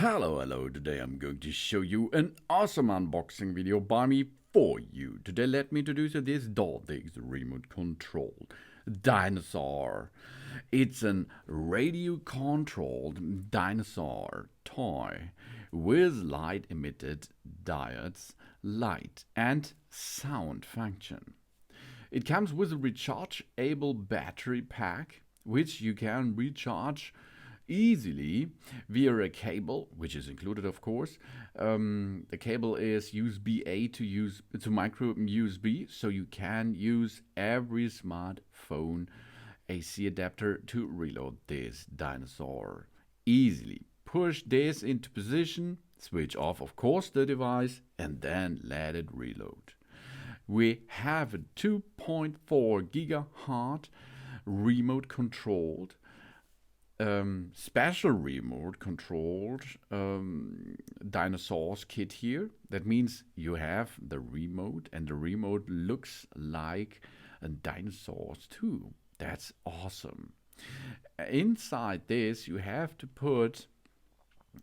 Hello, today I'm going to show you an awesome unboxing video by me for you. Today let me introduce you this Dawdix Remote Control Dinosaur. It's an radio-controlled dinosaur toy with light-emitted diodes, light and sound function. It comes with a rechargeable battery pack, which you can recharge easily via a cable, which is included, of course. The cable is USB-A to micro USB, so you can use every smartphone AC adapter to reload this dinosaur easily. Push this into position, switch off, of course, the device, and then let it reload. We have a 2.4 gigahertz remote controlled special remote controlled dinosaurs kit here. That means you have the remote, and the remote looks like a dinosaurs too. That's awesome. Inside this you have to put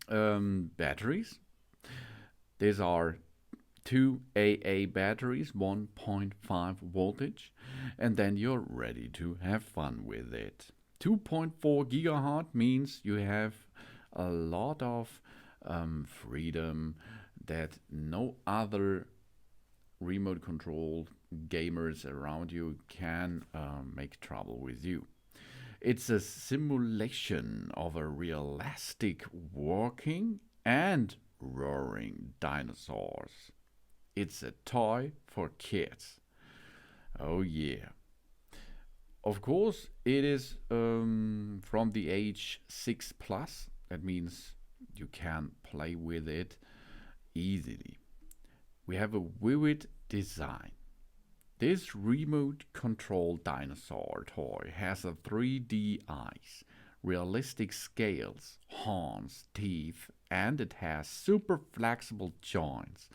batteries. These are two AA batteries, 1.5 voltage, and then you're ready to have fun with it. 2.4 gigahertz means you have a lot of freedom that no other remote control gamers around you can make trouble with you. It's a simulation of a realistic walking and roaring dinosaurs. It's a toy for kids. Oh yeah. Of course, it is from the age 6 plus. That means you can play with it easily. We have a vivid design. This remote control dinosaur toy has a 3D eyes, realistic scales, horns, teeth, and it has super flexible joints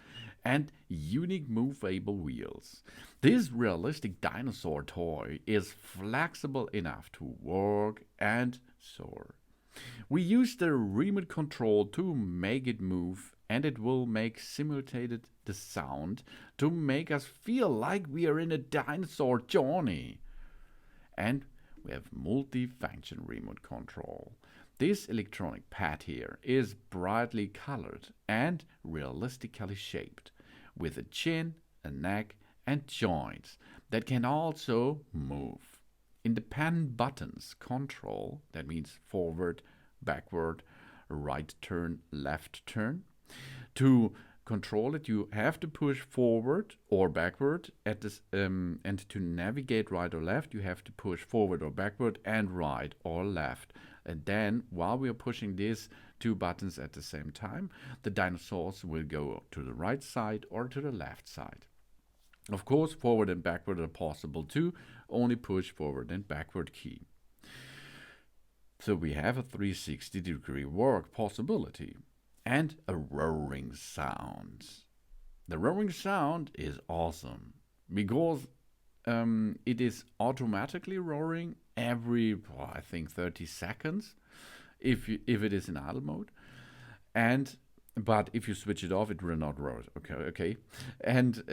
and unique movable wheels. This realistic dinosaur toy is flexible enough to walk and soar. We use the remote control to make it move, and it will make simulated the sound to make us feel like we are in a dinosaur journey. And we have multi-function remote control. This electronic pad here is brightly colored and realistically shaped, with a chin, a neck, and joints that can also move. Independent buttons control, that means forward, backward, right turn, left turn. To control it, you have to push forward or backward at this, and to navigate right or left, you have to push forward or backward and right or left. And then, while we are pushing these two buttons at the same time, the dinosaurs will go to the right side or to the left side. Of course, forward and backward are possible too. Only push forward and backward key. So we have a 360-degree work possibility and a roaring sound. The roaring sound is awesome because it is automatically roaring every, I think, 30 seconds if it is in idle mode, but if you switch it off, it will not roar. Okay. And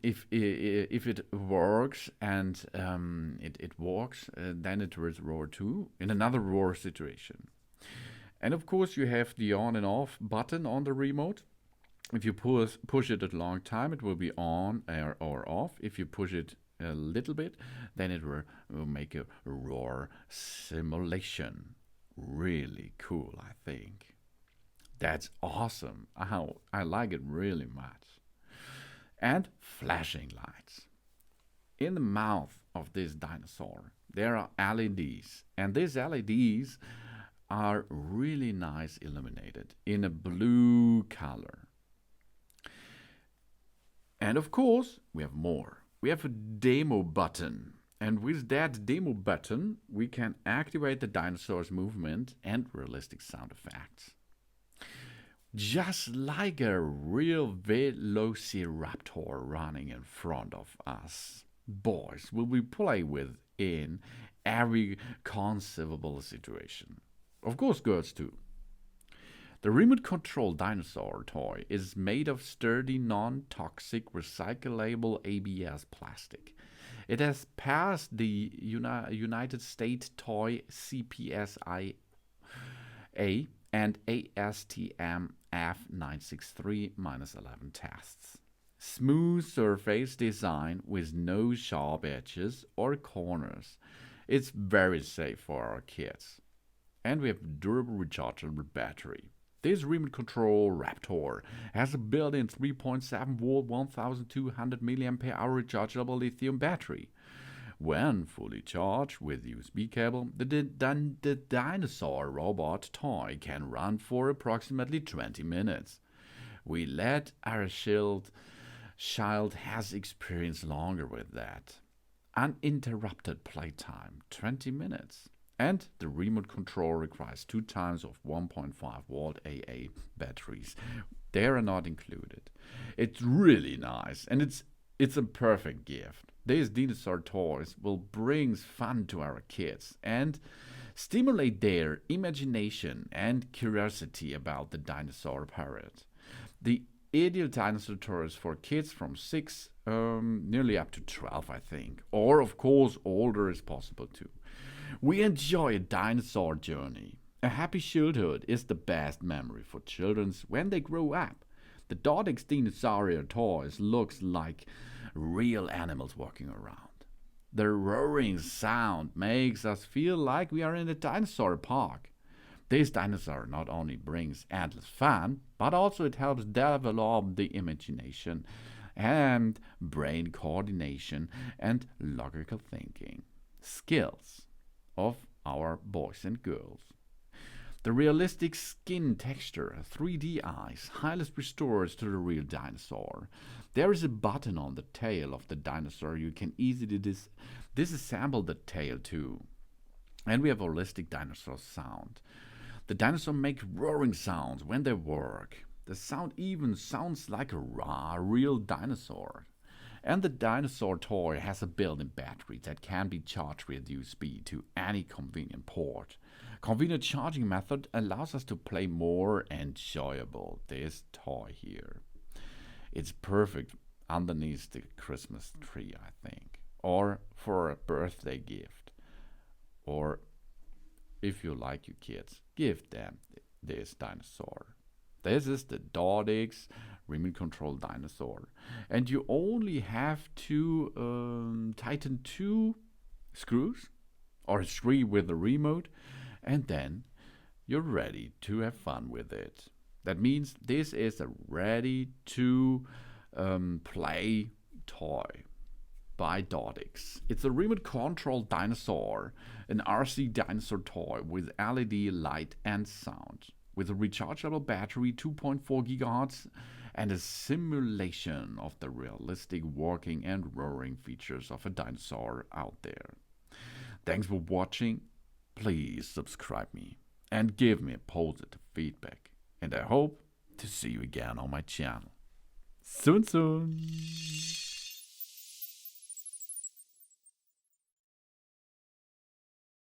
if it works and it walks, then it will roar too in another roar situation. And of course, you have the on and off button on the remote. If you push it a long time, it will be on or off. If you push it a little bit, then it will make a roar simulation. Really cool, I think. That's awesome. I like it really much. And flashing lights. In the mouth of this dinosaur, there are LEDs, and these LEDs are really nice illuminated in a blue color. And of course, we have more. We have a demo button. And with that demo button, we can activate the dinosaur's movement and realistic sound effects. Just like a real Velociraptor running in front of us. Boys will we play with in every conceivable situation. Of course, girls too. The Remote Control Dinosaur toy is made of sturdy, non-toxic, recyclable ABS plastic. It has passed the United States Toy CPSIA and ASTM F963-11 tests. Smooth surface design with no sharp edges or corners. It's very safe for our kids. And we have durable rechargeable battery. This remote control Raptor has a built-in 3.7 volt 1200 mAh rechargeable lithium battery. When fully charged with USB cable, the Dinosaur robot toy can run for approximately 20 minutes. We let our child has experienced longer with that. Uninterrupted playtime, 20 minutes. And the remote control requires 2 times of 1.5 volt AA batteries. They are not included. It's really nice, and it's a perfect gift. These dinosaur toys will bring fun to our kids and stimulate their imagination and curiosity about the dinosaur period. The ideal dinosaur toys for kids from 6 nearly up to 12, I think, or of course older is possible too. We enjoy a dinosaur journey. A happy childhood is the best memory for children when they grow up. The Dawdix Dinosaur toys looks like real animals walking around. The roaring sound makes us feel like we are in a dinosaur park. This dinosaur not only brings endless fun, but also it helps develop the imagination and brain coordination and logical thinking skills of our boys and girls. The realistic skin texture, 3D eyes, highlights restores to the real dinosaur. There is a button on the tail of the dinosaur. You can easily disassemble the tail too. And we have holistic dinosaur sound. The dinosaur make roaring sounds when they work. The sound even sounds like a real dinosaur. And the dinosaur toy has a built-in battery that can be charged with USB to any convenient port. Convenient charging method allows us to play more enjoyable this toy here. It's perfect underneath the Christmas tree, I think, or for a birthday gift, or if you like your kids, give them this dinosaur. This is the Dawdix Remote Control Dinosaur, and you only have to tighten 2 screws or 3 with the remote, and then you're ready to have fun with it. That means this is a ready to play toy by Dawdix. It's a remote control dinosaur, an RC dinosaur toy with LED light and sound, with a rechargeable battery 2.4 gigahertz and a simulation of the realistic walking and roaring features of a dinosaur out there. Thanks for watching. Please subscribe me and give me a positive feedback. And I hope to see you again on my channel. Soon.